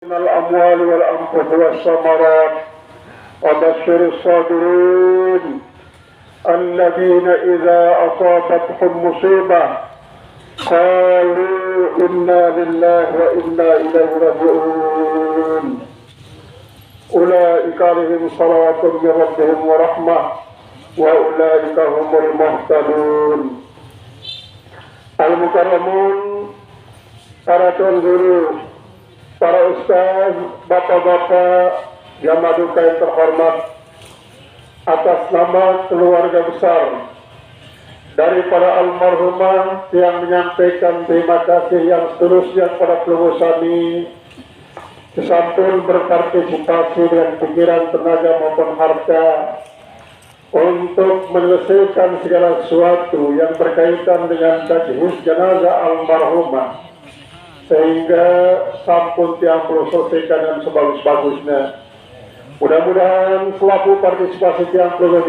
من الأموال والأنفس والثمرات وبشر الصابرين الذين إذا أصابتهم مصيبة قالوا إنا لله وإنا إليه راجعون أولئك عليهم صلوات من ربهم ورحمة وأولئك هم المهتدون. Al-Mukarramun, para tuan guru, para ustaz, bapak-bapak yang maduka yang terhormat, atas nama keluarga besar dari para almarhumah yang menyampaikan terima kasih yang seterusnya kepada Pelungusani, kesampun berpartisipasi dengan pikiran, tenaga maupun harta untuk menyelesaikan segala sesuatu yang berkaitan dengan tajhis jenazah almarhumah sehingga sampun tiang perlu selesaikan dengan sebagus-bagusnya. Mudah-mudahan selaku partisipasi tiang perlu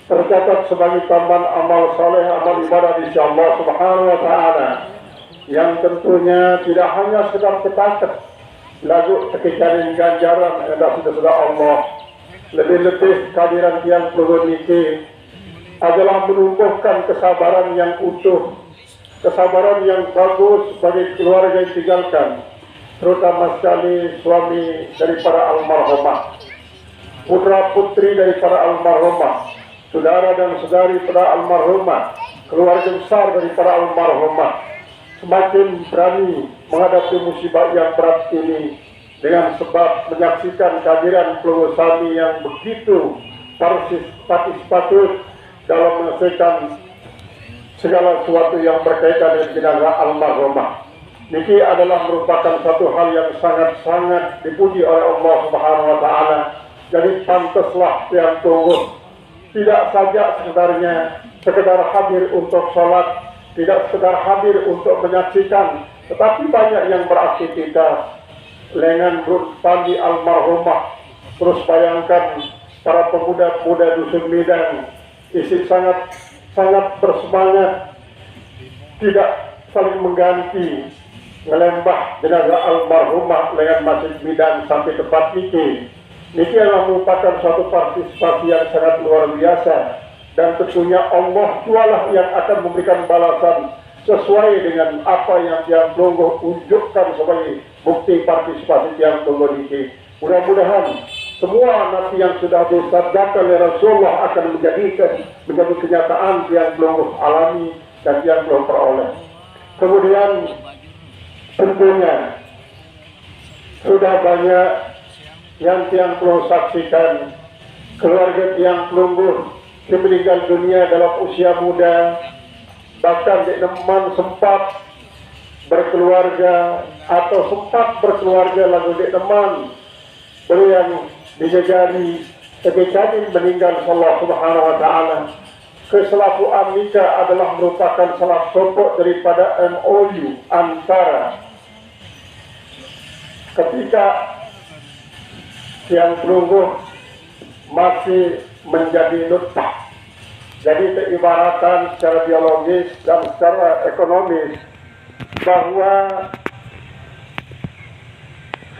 tercatat sebagai tambahan amal saleh, amal ibadah di Allah Subhanahu wa taala yang tentunya tidak hanya sekedar ketakat lagu kekicarin ganjaran yang sudah Allah. Lebih-lebih kehadiran tiang perlu adalah menumbuhkan kesabaran yang utuh, kesabaran yang bagus bagi keluarga yang tinggalkan, terutama sekali suami dari para almarhumah, putra putri dari para almarhumah, saudara dan saudari para almarhumah, keluarga besar dari para almarhumah, semakin berani menghadapi musibah yang berat ini dengan sebab menyaksikan kehadiran Pelungusani yang begitu partisipatif dalam menyelesaikan segala sesuatu yang berkaitan dengan jenazah almarhumah. Niki adalah merupakan satu hal yang sangat-sangat dipuji oleh Allah Subhanahu wa taala. Jadi pantaslah yang tunggu tidak saja sekedar hadir untuk sholat, tidak sekedar hadir untuk menyaksikan, tetapi banyak yang beraktivitas lengan pandi almarhumah. Terus bayangkan para pemuda-pemuda dusun Medan isi sangat bersemangat, tidak saling mengganti ngelembah jenazah almarhumah dengan masjid Medan sampai tempat niki. Niki adalah merupakan suatu partisipasi yang sangat luar biasa, dan tentunya Allah jualah yang akan memberikan balasan sesuai dengan apa yang Tiang Pelungguh unjukkan sebagai bukti partisipasi Tiang Pelungguh ini. Mudah-mudahan semua nanti yang sudah disabdakan oleh Rasulullah akan menjadi kenyataan Tiang Pelungguh alami dan Tiang Pelungguh peroleh. Kemudian tentunya sudah banyak yang Tiang Pelungguh saksikan, keluarga Tiang Pelungguh yang meninggal dunia dalam usia muda. Bahkan Dek Neman sempat berkeluarga lalu Dek Neman beliau yang dijajari ketika meninggal Allah Subhanahu wa taala. Keselakuan nikah adalah merupakan salah satu daripada MOU antara ketika Tiang Pelungguh masih menjadi nutfah. Jadi ibaratan secara biologis dan secara ekonomis bahwa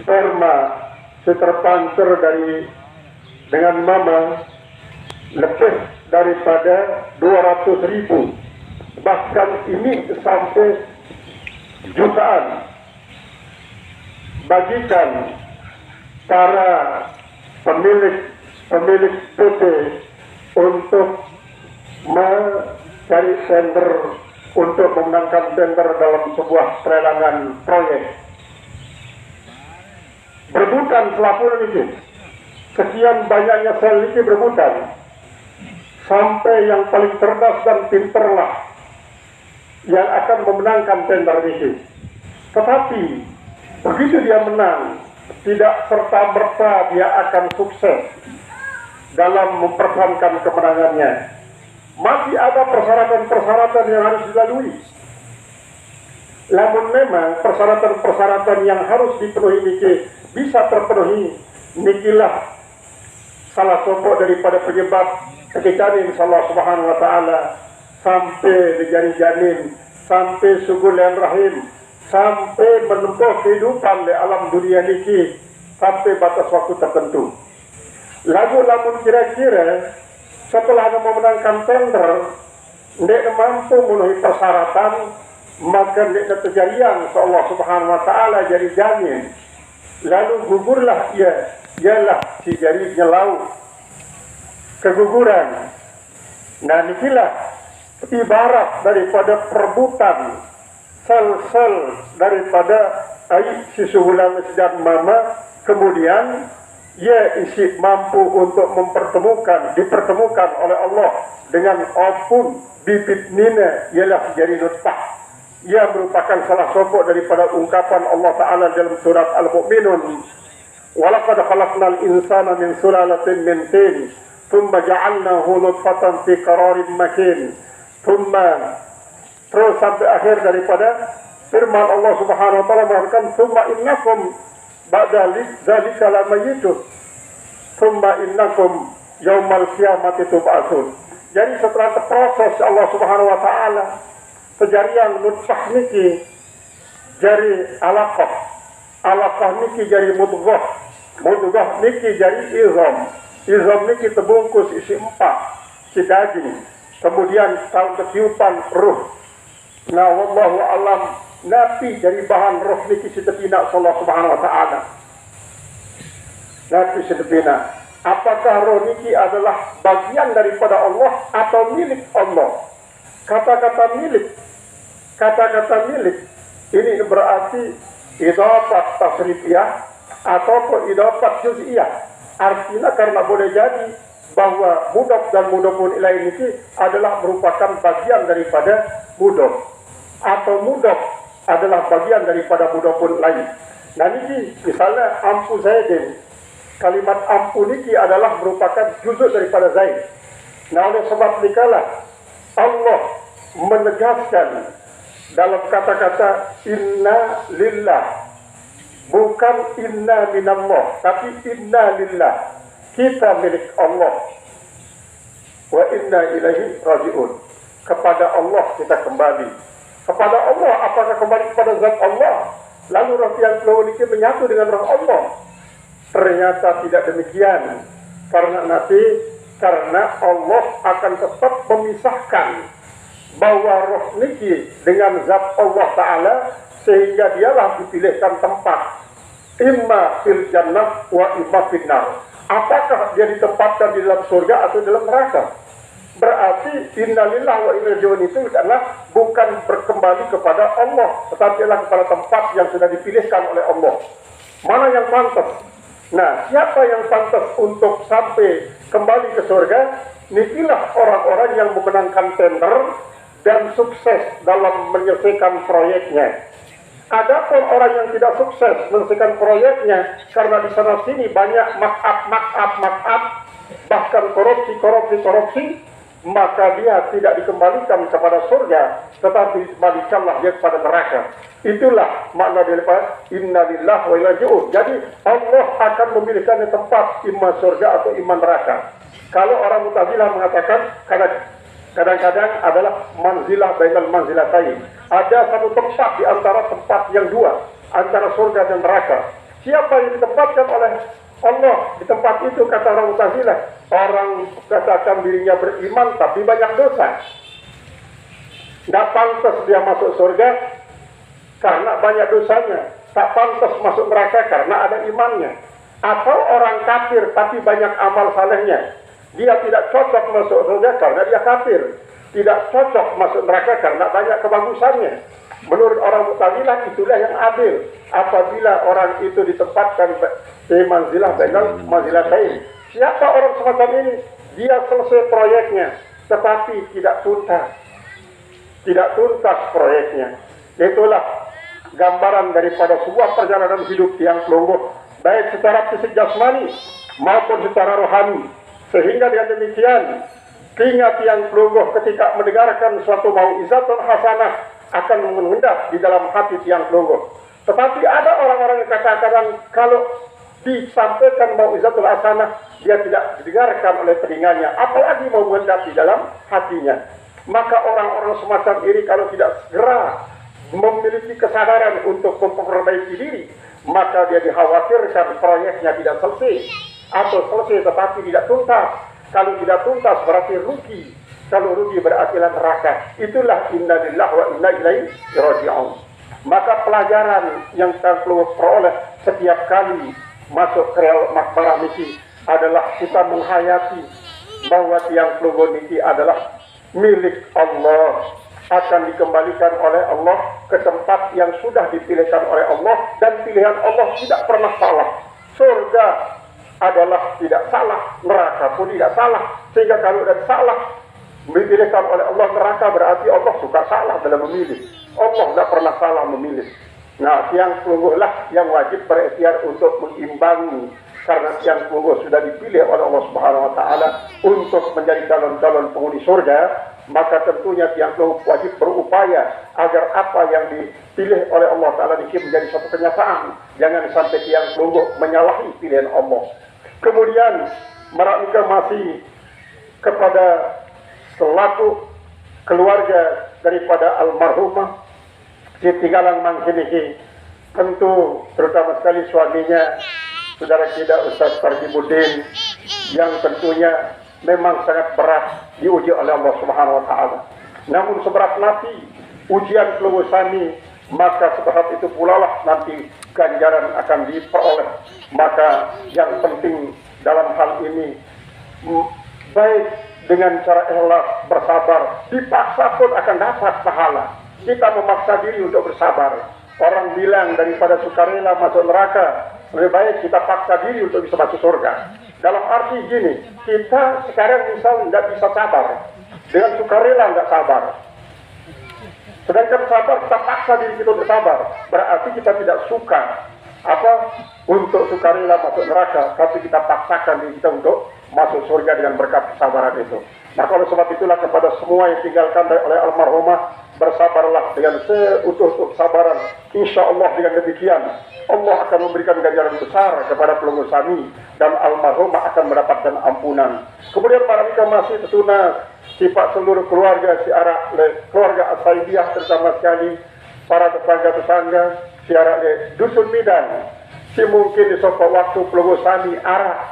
sperma terpancar dengan mama lebih daripada 200.000, bahkan ini sampai jutaan. Bagikan para pemilik PT untuk mencari tender, untuk memenangkan tender dalam sebuah pelelangan proyek. Berebutan pelabuhan ini, sekian banyaknya sel ini berebutan, sampai yang paling cerdas dan pinterlah yang akan memenangkan tender ini. Tetapi begitu dia menang, tidak serta-merta dia akan sukses dalam mempertahankan kemenangannya. Masih ada persyaratan-persyaratan yang harus dilalui. Namun memang persyaratan-persyaratan yang harus dipenuhi niki bisa terpenuhi, nikilah salah satu daripada penyebab ketika Allah Subhanahu wa taala sampai dijani janin, sampai sugulan rahim, sampai menempuh kehidupan di alam dunia niki sampai batas waktu tertentu. Lamun kira-kira setelah memenangkan tender, ndek mampu memenuhi persyaratan, maka ndek terjadian Allah Subhanahu wa taala jadi jamin. Lalu gugurlah ialah si jari nyelau keguguran. Nah, inilah ibarat daripada perebutan sel-sel daripada air si suhulan dan mama, kemudian ia isi mampu untuk dipertemukan oleh Allah dengan opun bibit nina ialah jari nutfah. Ia merupakan salah satu daripada ungkapan Allah Ta'ala dalam surat Al-Mu'minun, walaqad khalaqnal insana min sulalatin min tin thumma ja'alnahu nutfatan fi qararin makin, thumma, terus sampai akhir daripada firman Allah Subhanahu wa taala mengatakan thumma innakum ba'da dzalika lamayitun thumma innakum yaumal qiyamati tub'atsun. Jadi setelah terproses Allah Subhanahu wa taala sejarian nutfah niki jari alaqah niki jari mudghah niki jari izam niki terbungkus isi empat si daging, kemudian tahun ketiupan ruh. Nah, wallahu alam nabi dari bahan roh niki setepina Allah Subhanahu wa taala. Nabi setepina, apakah roh niki adalah bagian daripada Allah atau milik Allah? Kata-kata milik ini berarti idafat tasrifiyah ataupun idafat juz'iyah. Artinya karena boleh jadi bahwa mudhof dan mudhofun ilaih ini adalah merupakan bagian daripada mudhof, atau mudhof adalah bagian daripada mudhofun lain. Nah, ini misalnya ampu zaidin, kalimat ampu ini adalah merupakan juzuk daripada zaid. Nah, oleh sebab nikalah Allah menegaskan dalam kata-kata inna lillah, bukan inna minallah, tapi inna lillah, kita milik Allah, wa inna ilaihi raji'un, kepada Allah kita kembali. Kepada Allah, apakah kembali kepada zat Allah lalu roh yang keluar ini menyatu dengan roh Allah? Ternyata tidak demikian, karena Allah akan tetap memisahkan bahwa roh niki dengan zat Allah Ta'ala, sehingga dialah dipilihkan tempat imma fil jannah wa imma fil nar. Apakah dia ditempatkan di dalam surga atau dalam neraka? Berarti innalillahi wa inna ilaihi raji'un itu adalah bukan berkembali kepada Allah, tetapi adalah kepada tempat yang sudah dipilihkan oleh Allah. Mana yang pantas? Nah, siapa yang pantas untuk sampai kembali ke surga? Nikilah orang-orang yang memenangkan tender dan sukses dalam menyelesaikan proyeknya. Adapun orang yang tidak sukses menyelesaikan proyeknya karena di sana sini banyak makap, bahkan korupsi, maka dia tidak dikembalikan kepada surga, tetapi dikembalikanlah dia kepada neraka. Itulah makna daripada inna lillahi wa inna ilaihi raji'un. Jadi Allah akan memilihkan tempat imma surga atau imma neraka. Kalau orang Mu'tazilah mengatakan kadang-kadang adalah manzilah bainal manzilatain. Ada satu tempat di antara tempat yang dua, antara surga dan neraka. Siapa yang ditempatkan oleh Allah di tempat itu, kata orang Mu'tazilah, orang katakan dirinya beriman tapi banyak dosa. Tidak pantas dia masuk surga karena banyak dosanya. Tak pantas masuk neraka karena ada imannya. Atau orang kafir tapi banyak amal salehnya. Dia tidak cocok masuk surga karena dia kafir. Tidak cocok masuk neraka karena banyak kebagusannya. Menurut orang Mu'tazilah itulah yang adil. Apabila orang itu ditempatkan di manzilah bainal manzilatain. Siapa orang semacam ini? Dia selesai proyeknya, tetapi tidak tuntas proyeknya. Itulah gambaran daripada sebuah perjalanan hidup yang pelungguh, baik secara fisik jasmani maupun secara rohani. Sehingga dengan demikian, ingat yang pelungguh ketika mendengarkan suatu mau'izatun hasanah akan mengendap di dalam hati yang pelungguh. Tetapi ada orang-orang yang kadang-kadang kalau disampaikan mau'izatul hasanah, dia tidak didengarkan oleh telinganya, apalagi mau mengendap di dalam hatinya. Maka orang-orang semacam ini kalau tidak segera memiliki kesadaran untuk memperbaiki diri, maka dia dikhawatirkan proyeknya tidak selesai, atau selesai tetapi tidak tuntas. Kalau tidak tuntas berarti rugi. Kalau rugi berarti neraka. Itulah inna lillahi wa inna ilaihi raji'un. Maka pelajaran yang kita perlu peroleh setiap kali masuk ke makbarah niki adalah kita menghayati bahwa tiang pelunggu niki adalah milik Allah, akan dikembalikan oleh Allah ke tempat yang sudah dipilihkan oleh Allah, dan pilihan Allah tidak pernah salah. Surga adalah tidak salah, neraka pun tidak salah. Sehingga kalau ada salah dipilihkan oleh Allah neraka, berarti Allah suka salah dalam memilih. Allah tidak pernah salah memilih. Nah, tiang pelunggu lah yang wajib berikhtiar untuk mengimbangi, karena tiang pelunggu sudah dipilih oleh Allah Subhanahu wa taala untuk menjadi calon-calon penghuni surga. Maka tentunya tiang pelunggu wajib berupaya agar apa yang dipilih oleh Allah taala ini menjadi suatu kenyataan. Jangan sampai tiang pelunggu menyalahi pilihan Allah. Kemudian mereka masih kepada selaku keluarga daripada almarhumah si tinggalan mangkini, tentu terutama sekali suaminya saudara kita Ustaz Parjibuddin, yang tentunya memang sangat berat diuji oleh Allah Subhanahu wa taala. Namun seberat nanti ujian pelunggu sani, maka seberat itu pula lah nanti ganjaran akan diperoleh. Maka yang penting dalam hal ini, baik dengan cara ikhlas bersabar, dipaksa pun akan dapat pahala. Kita memaksa diri untuk bersabar. Orang bilang daripada sukarela masuk neraka, lebih baik kita paksa diri untuk bisa masuk surga. Dalam arti gini, kita sekarang misal nggak bisa sabar, dengan sukarela nggak sabar. Sedangkan sabar, kita paksa diri kita untuk sabar, berarti kita tidak suka untuk sukarela masuk neraka, tapi kita paksakan diri kita untuk masuk surga dengan berkat kesabaran itu. Nah, oleh sebab itulah kepada semua yang tinggalkan oleh almarhumah, bersabarlah dengan seutuh kesabaran. Insya Allah dengan demikian Allah akan memberikan ganjaran besar kepada pelunggu sami, dan almarhumah akan mendapatkan ampunan. Kemudian para masih tertuna sifat seluruh keluarga keluarga Asaidiyah, terutama sekali para tetangga-tetangga siarak dusun Midan. Si mungkin di sofa waktu pelunggu sami arah,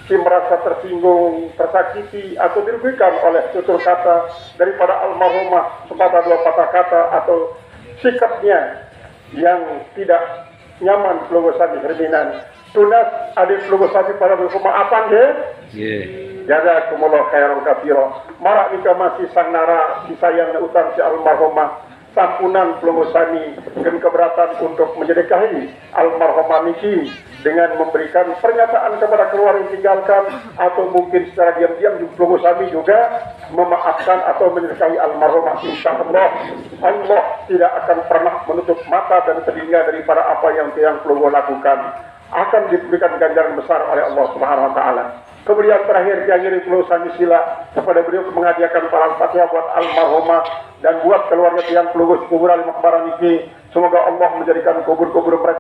si merasa tersinggung, tersakiti atau dirugikan oleh tutur kata daripada almarhumah, sepatah dua patah kata atau sikapnya yang tidak nyaman pelunggu sami herminan. Tunas adik pelunggu sami pada berkemaafan ya. Jazakumullah khairan katsira. Marak nika masih sang nara si sayangnya utang si almarhumah, sampunan pelunggu sami dengan keberatan untuk menjadikan almarhumah niki dengan memberikan pernyataan kepada keluarga yang tinggalkan, atau mungkin secara diam-diam pelunggu sami juga memaafkan atau menyertai almarhumah. Insyaallah Allah tidak akan pernah menutup mata dan telinga daripada apa yang tiang pelunggu lakukan, akan diberikan ganjaran besar oleh Allah Subhanahu wa taala. Kemudian terakhir diakhiri pelunggu sami sila kepada beliau menghadiahkan salam Fatihah buat almarhumah dan buat keluarga tiang pelunggu kuburan makbarah niki. Semoga Allah menjadikan kubur-kubur mereka